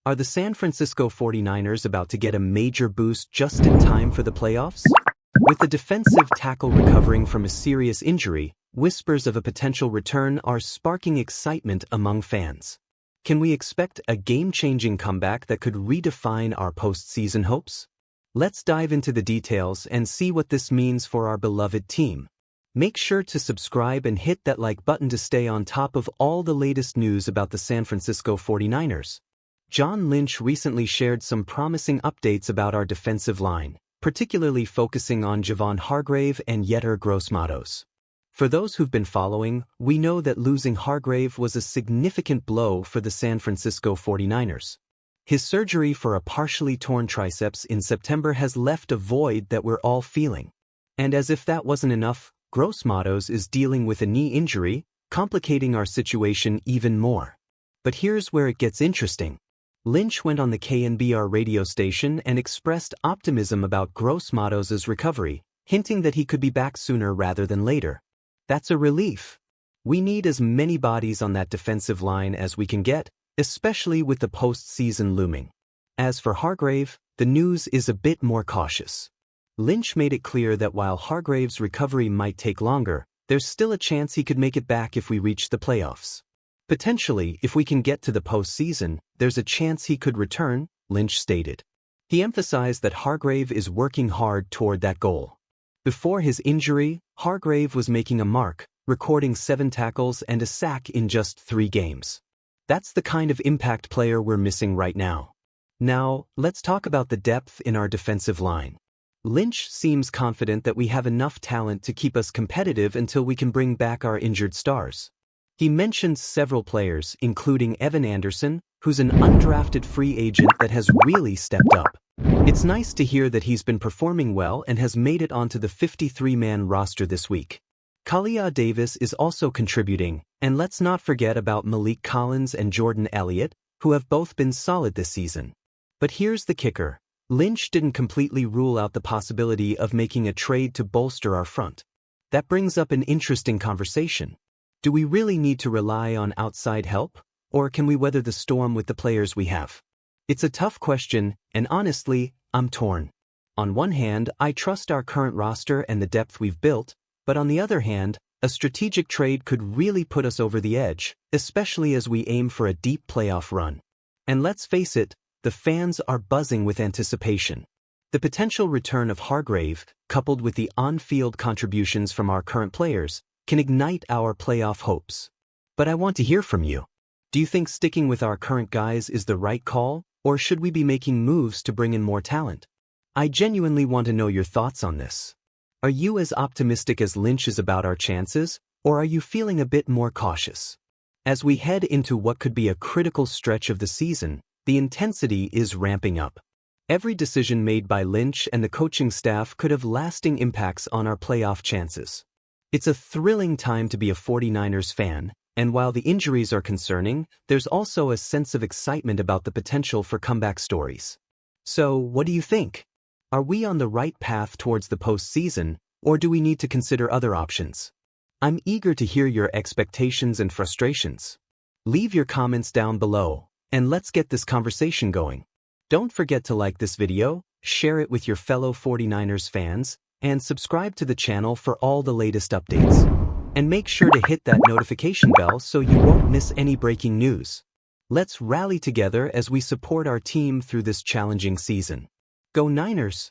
Are the San Francisco 49ers about to get a major boost just in time for the playoffs? With the defensive tackle recovering from a serious injury, whispers of a potential return are sparking excitement among fans. Can we expect a game-changing comeback that could redefine our postseason hopes? Let's dive into the details and see what this means for our beloved team. Make sure to subscribe and hit that like button to stay on top of all the latest news about the San Francisco 49ers. John Lynch recently shared some promising updates about our defensive line, particularly focusing on Javon Hargrave and Yetur Gross-Matos. For those who've been following, we know that losing Hargrave was a significant blow for the San Francisco 49ers. His surgery for a partially torn triceps in September has left a void that we're all feeling. And as if that wasn't enough, Gross-Matos is dealing with a knee injury, complicating our situation even more. But here's where it gets interesting. Lynch went on the KNBR radio station and expressed optimism about Gross-Matos' recovery, hinting that he could be back sooner rather than later. That's a relief. We need as many bodies on that defensive line as we can get, especially with the postseason looming. As for Hargrave, the news is a bit more cautious. Lynch made it clear that while Hargrave's recovery might take longer, there's still a chance he could make it back if we reach the playoffs. Potentially, if we can get to the postseason, there's a chance he could return, Lynch stated. He emphasized that Hargrave is working hard toward that goal. Before his injury, Hargrave was making a mark, recording 7 tackles and a sack in just 3 games. That's the kind of impact player we're missing right now. Now, let's talk about the depth in our defensive line. Lynch seems confident that we have enough talent to keep us competitive until we can bring back our injured stars. He mentions several players, including Evan Anderson, who's an undrafted free agent that has really stepped up. It's nice to hear that he's been performing well and has made it onto the 53-man roster this week. Kalia Davis is also contributing, and let's not forget about Malik Collins and Jordan Elliott, who have both been solid this season. But here's the kicker. Lynch didn't completely rule out the possibility of making a trade to bolster our front. That brings up an interesting conversation. Do we really need to rely on outside help, or can we weather the storm with the players we have? It's a tough question, and honestly, I'm torn. On one hand, I trust our current roster and the depth we've built, but on the other hand, a strategic trade could really put us over the edge, especially as we aim for a deep playoff run. And let's face it, the fans are buzzing with anticipation. The potential return of Hargrave, coupled with the on-field contributions from our current players, can ignite our playoff hopes. But I want to hear from you. Do you think sticking with our current guys is the right call, or should we be making moves to bring in more talent? I genuinely want to know your thoughts on this. Are you as optimistic as Lynch is about our chances, or are you feeling a bit more cautious? As we head into what could be a critical stretch of the season, the intensity is ramping up. Every decision made by Lynch and the coaching staff could have lasting impacts on our playoff chances. It's a thrilling time to be a 49ers fan, and while the injuries are concerning, there's also a sense of excitement about the potential for comeback stories. So, what do you think? Are we on the right path towards the postseason, or do we need to consider other options? I'm eager to hear your expectations and frustrations. Leave your comments down below, and let's get this conversation going. Don't forget to like this video, share it with your fellow 49ers fans, and subscribe to the channel for all the latest updates. And make sure to hit that notification bell so you won't miss any breaking news. Let's rally together as we support our team through this challenging season. Go Niners!